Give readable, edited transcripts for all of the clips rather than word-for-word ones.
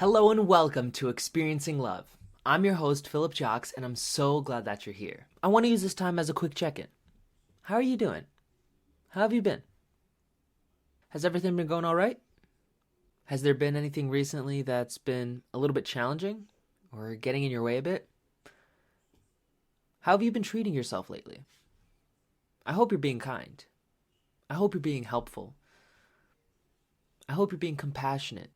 Hello and welcome to Experiencing Love. I'm your host, Philip Jocks, and I'm so glad that you're here. I want to use this time as a quick check-in. How are you doing? How have you been? Has everything been going all right? Has there been anything recently that's been a little bit challenging or getting in your way a bit? How have you been treating yourself lately? I hope you're being kind. I hope you're being helpful. I hope you're being compassionate.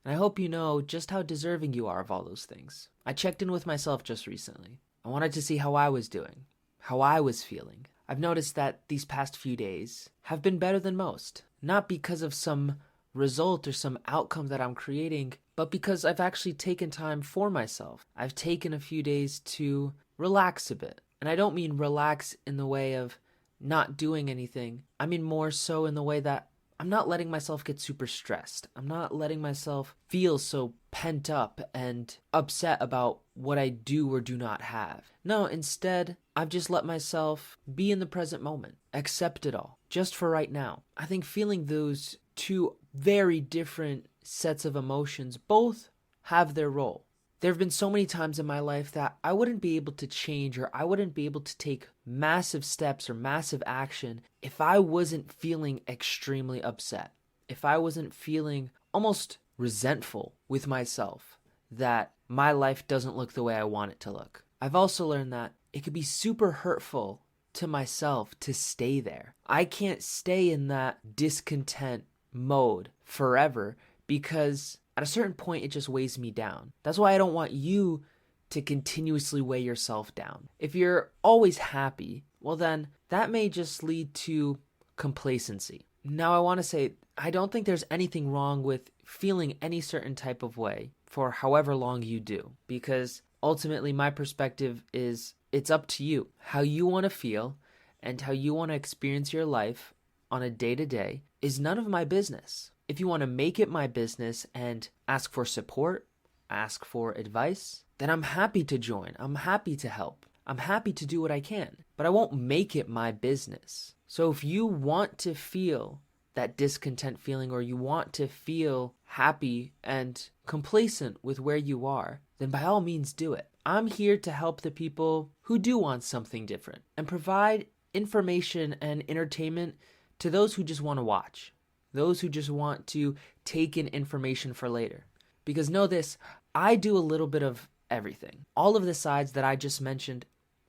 And I hope you know just how deserving you are of all those things. I checked in with myself just recently. I wanted to see how I was doing, how I was feeling. I've noticed that these past few days have been better than most. Not because of some result or some outcome that I'm creating, but because I've actually taken time for myself. I've taken a few days to relax a bit. And I don't mean relax in the way of not doing anything. I mean more so in the way that I'm not letting myself get super stressed. I'm not letting myself feel so pent up and upset about what I do or do not have. No, instead, I've just let myself be in the present moment, accept it all, just for right now. I think feeling those two very different sets of emotions both have their role. There have been so many times in my life that I wouldn't be able to change or I wouldn't be able to take massive steps or massive action if I wasn't feeling extremely upset, if I wasn't feeling almost resentful with myself that my life doesn't look the way I want it to look. I've also learned that it could be super hurtful to myself to stay there. I can't stay in that discontent mode forever because at a certain point, it just weighs me down. That's why I don't want you to continuously weigh yourself down. If you're always happy, well then, that may just lead to complacency. Now, I want to say, I don't think there's anything wrong with feeling any certain type of way for however long you do, because ultimately my perspective is it's up to you. How you want to feel and how you want to experience your life on a day-to-day is none of my business. If you want to make it my business and ask for support, ask for advice, then I'm happy to join. I'm happy to help. I'm happy to do what I can, but I won't make it my business. So if you want to feel that discontent feeling or you want to feel happy and complacent with where you are, then by all means do it. I'm here to help the people who do want something different and provide information and entertainment to those who just want to watch. Those who just want to take in information for later. Because know this, I do a little bit of everything. All of the sides that I just mentioned,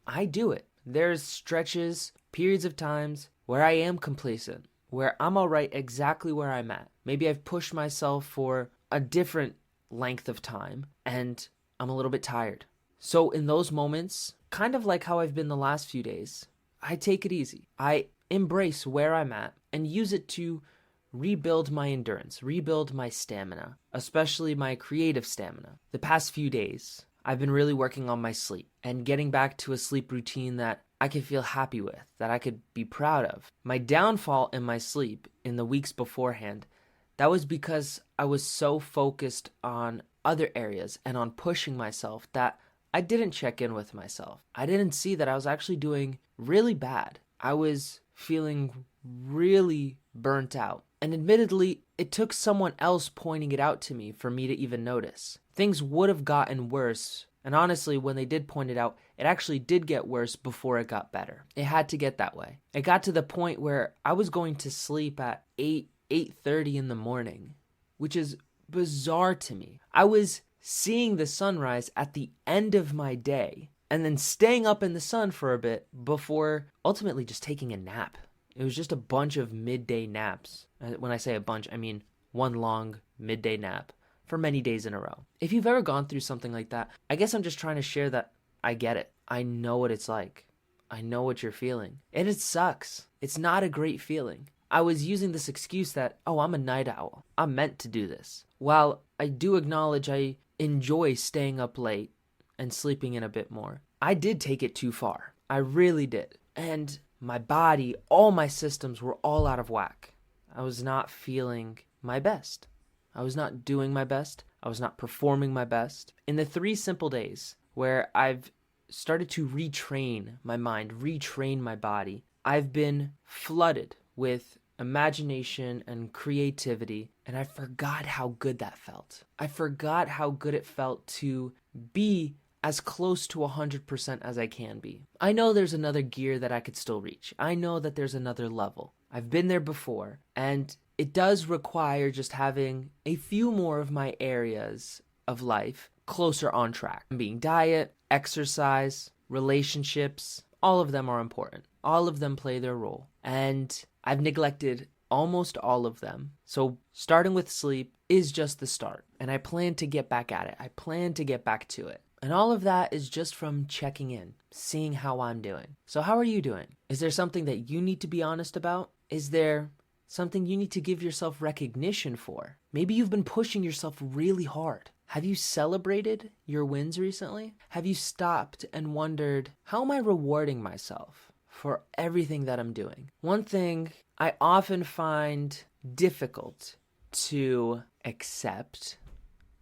I do it. There's stretches, periods of times where I am complacent, where I'm all right exactly where I'm at. Maybe I've pushed myself for a different length of time and I'm a little bit tired. So in those moments, kind of like how I've been the last few days, I take it easy. I embrace where I'm at and use it to rebuild my endurance, rebuild my stamina, especially my creative stamina. The past few days, I've been really working on my sleep and getting back to a sleep routine that I could feel happy with, that I could be proud of. My downfall in my sleep in the weeks beforehand, that was because I was so focused on other areas and on pushing myself that I didn't check in with myself. I didn't see that I was actually doing really bad. I was feeling really burnt out. And admittedly, it took someone else pointing it out to me for me to even notice. Things would have gotten worse. And honestly, when they did point it out, it actually did get worse before it got better. It had to get that way. It got to the point where I was going to sleep at 8:30 in the morning, which is bizarre to me. I was seeing the sunrise at the end of my day and then staying up in the sun for a bit before ultimately just taking a nap. It was just a bunch of midday naps. When I say a bunch, I mean one long midday nap for many days in a row. If you've ever gone through something like that, I guess I'm just trying to share that I get it. I know what it's like. I know what you're feeling. And it sucks. It's not a great feeling. I was using this excuse that, oh, I'm a night owl. I'm meant to do this. While I do acknowledge I enjoy staying up late and sleeping in a bit more, I did take it too far. I really did. And my body, all my systems were all out of whack. I was not feeling my best. I was not doing my best. I was not performing my best. In the 3 simple days where I've started to retrain my mind, retrain my body, I've been flooded with imagination and creativity, and I forgot how good that felt. I forgot how good it felt to be as close to 100% as I can be. I know there's another gear that I could still reach. I know that there's another level. I've been there before, and it does require just having a few more of my areas of life closer on track. Being diet, exercise, relationships, all of them are important. All of them play their role. And I've neglected almost all of them. So starting with sleep is just the start. And I plan to get back at it. I plan to get back to it. And all of that is just from checking in, seeing how I'm doing. So how are you doing? Is there something that you need to be honest about? Is there something you need to give yourself recognition for? Maybe you've been pushing yourself really hard. Have you celebrated your wins recently? Have you stopped and wondered, how am I rewarding myself for everything that I'm doing? One thing I often find difficult to accept,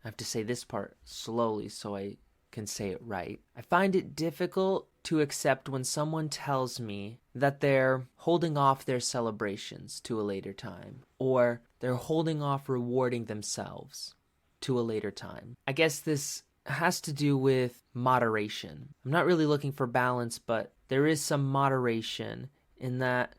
I have to say this part slowly so I can say it right. I find it difficult to accept when someone tells me that they're holding off their celebrations to a later time, or they're holding off rewarding themselves to a later time. I guess this has to do with moderation. I'm not really looking for balance, but there is some moderation in that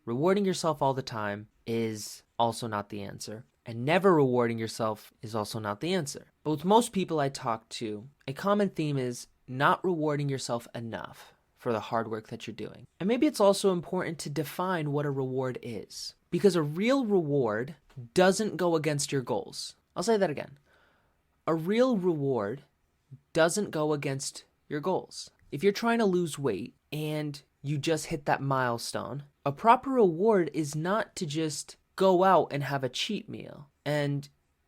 rewarding yourself all the time is also not the answer. And never rewarding yourself is also not the answer. But with most people I talk to, a common theme is not rewarding yourself enough for the hard work that you're doing. And maybe it's also important to define what a reward is. Because a real reward doesn't go against your goals. I'll say that again. A real reward doesn't go against your goals. If you're trying to lose weight and you just hit that milestone, a proper reward is not to just go out and have a cheat meal and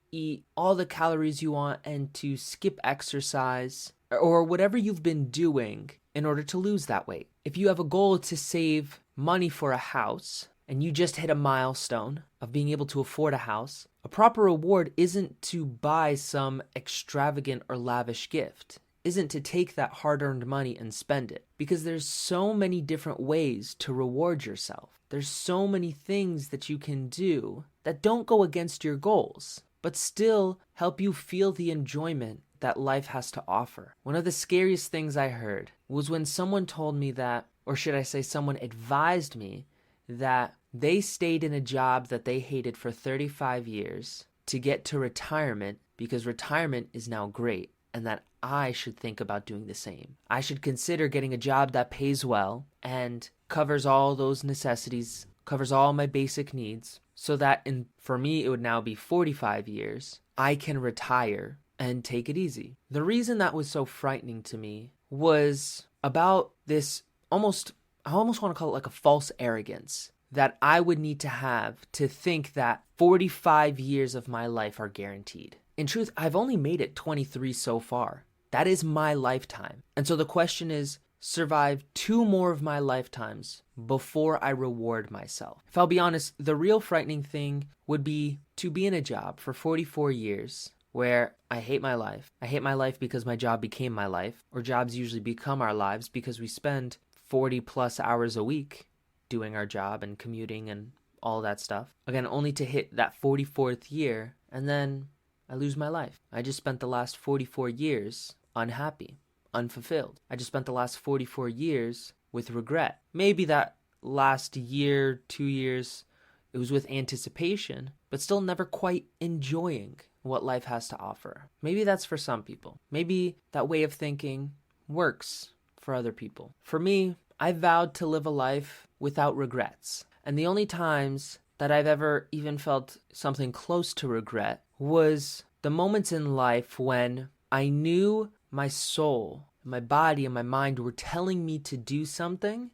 eat all the calories you want and to skip exercise or whatever you've been doing in order to lose that weight. If you have a goal to save money for a house and you just hit a milestone of being able to afford a house, a proper reward isn't to buy some extravagant or lavish gift, isn't to take that hard-earned money and spend it. Because there's so many different ways to reward yourself. There's so many things that you can do that don't go against your goals, but still help you feel the enjoyment that life has to offer. One of the scariest things I heard was when someone told me that, or should I say someone advised me, that they stayed in a job that they hated for 35 years to get to retirement because retirement is now great, and that I should think about doing the same. I should consider getting a job that pays well and covers all those necessities, covers all my basic needs, so that for me it would now be 45 years, I can retire and take it easy. The reason that was so frightening to me was about this I almost want to call it like a false arrogance that I would need to have to think that 45 years of my life are guaranteed. In truth, I've only made it 23 so far. That is my lifetime. And so the question is, survive 2 more of my lifetimes before I reward myself. If I'll be honest, the real frightening thing would be to be in a job for 44 years where I hate my life. I hate my life because my job became my life, or jobs usually become our lives because we spend 40 plus hours a week doing our job and commuting and all that stuff. Again, only to hit that 44th year and then I lose my life. I just spent the last 44 years unhappy, unfulfilled. I just spent the last 44 years with regret. Maybe that last year, 2 years, it was with anticipation, but still never quite enjoying what life has to offer. Maybe that's for some people. Maybe that way of thinking works for other people. For me, I vowed to live a life without regrets. And the only times that I've ever even felt something close to regret was the moments in life when I knew my soul, my body, and my mind were telling me to do something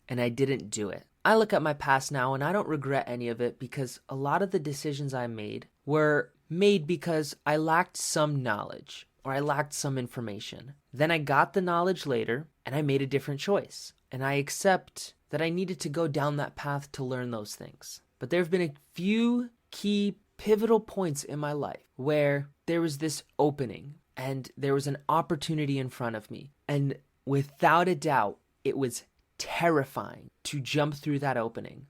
and I didn't do it. I look at my past now and I don't regret any of it because a lot of the decisions I made were made because I lacked some knowledge or I lacked some information. Then I got the knowledge later and I made a different choice. And I accept that I needed to go down that path to learn those things. But there have been a few key pivotal points in my life where there was this opening and there was an opportunity in front of me. And without a doubt, it was terrifying to jump through that opening.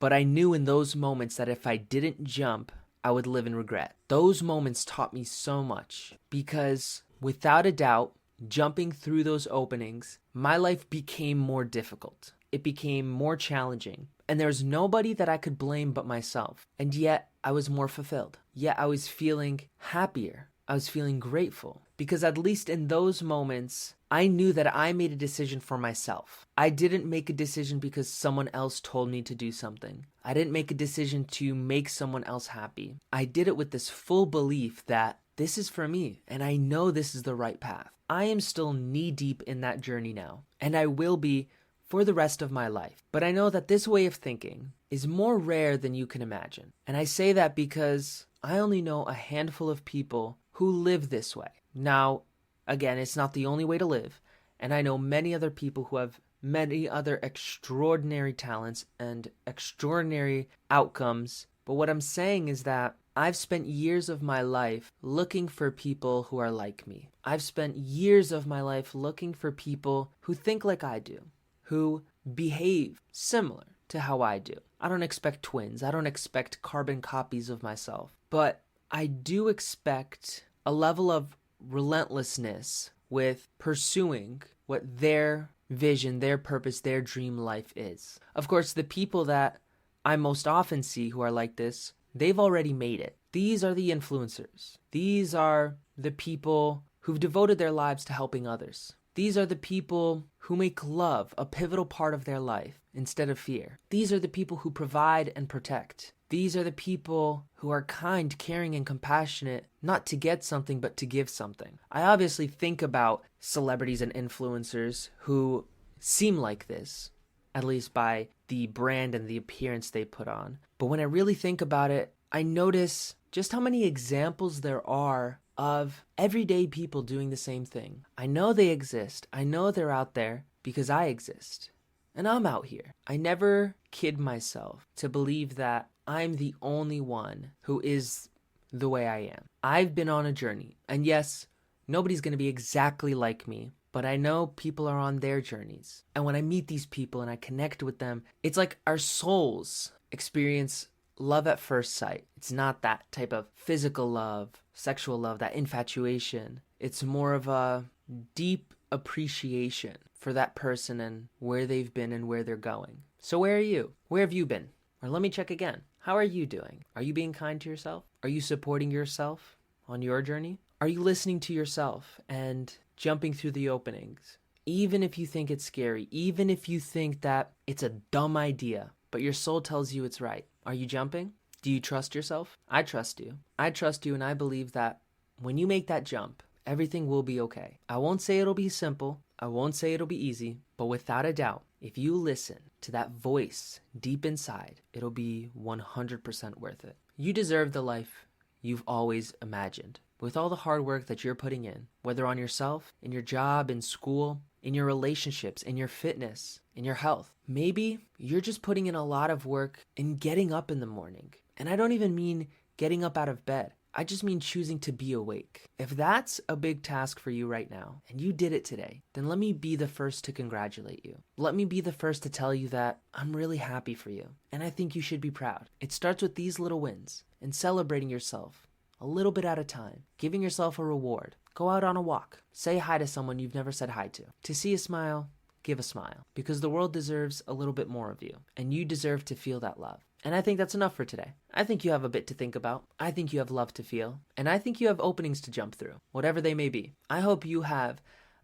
But I knew in those moments that if I didn't jump, I would live in regret. Those moments taught me so much because without a doubt, jumping through those openings, my life became more difficult. It became more challenging. And there's nobody that I could blame but myself. And yet I was more fulfilled. Yet I was feeling happier. I was feeling grateful because at least in those moments, I knew that I made a decision for myself. I didn't make a decision because someone else told me to do something. I didn't make a decision to make someone else happy. I did it with this full belief that this is for me and I know this is the right path. I am still knee deep in that journey now, and I will be for the rest of my life. But I know that this way of thinking is more rare than you can imagine. And I say that because I only know a handful of people who live this way. Now, again, it's not the only way to live, and I know many other people who have many other extraordinary talents and extraordinary outcomes. But what I'm saying is that I've spent years of my life looking for people who are like me. I've spent years of my life looking for people who think like I do, who behave similar to how I do. I don't expect twins. I don't expect carbon copies of myself. But I do expect a level of relentlessness with pursuing what their vision, their purpose, their dream life is. Of course, the people that I most often see who are like this, they've already made it. These are the influencers. These are the people who've devoted their lives to helping others. These are the people who make love a pivotal part of their life instead of fear. These are the people who provide and protect. These are the people who are kind, caring, and compassionate, not to get something, but to give something. I obviously think about celebrities and influencers who seem like this, at least by the brand and the appearance they put on. But when I really think about it, I notice just how many examples there are of everyday people doing the same thing. I know they exist. I know they're out there because I exist. And I'm out here. I never kid myself to believe that I'm the only one who is the way I am. I've been on a journey. And yes, nobody's going to be exactly like me, but I know people are on their journeys. And when I meet these people and I connect with them, it's like our souls experience love at first sight. It's not that type of physical love, sexual love, that infatuation. It's more of a deep appreciation for that person and where they've been and where they're going. So where are you? Where have you been? Or let me check again. How are you doing? Are you being kind to yourself? Are you supporting yourself on your journey? Are you listening to yourself and jumping through the openings? Even if you think it's scary, even if you think that it's a dumb idea, but your soul tells you it's right. Are you jumping? Do you trust yourself? I trust you. I trust you, and I believe that when you make that jump, everything will be okay. I won't say it'll be simple. I won't say it'll be easy, but without a doubt, if you listen to that voice deep inside, it'll be 100% worth it. You deserve the life you've always imagined. With all the hard work that you're putting in, whether on yourself, in your job, in school, in your relationships, in your fitness, in your health. Maybe you're just putting in a lot of work in getting up in the morning. And I don't even mean getting up out of bed. I just mean choosing to be awake. If that's a big task for you right now, and you did it today, then let me be the first to congratulate you. Let me be the first to tell you that I'm really happy for you, and I think you should be proud. It starts with these little wins, and celebrating yourself a little bit at a time, giving yourself a reward. Go out on a walk. Say hi to someone you've never said hi to. To see a smile, give a smile, because the world deserves a little bit more of you, and you deserve to feel that love. And I think that's enough for today. I think you have a bit to think about. I think you have love to feel. And I think you have openings to jump through, whatever they may be. I hope you have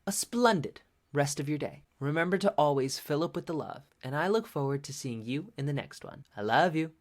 a splendid rest of your day. Remember to always fill up with the love. And I look forward to seeing you in the next one. I love you.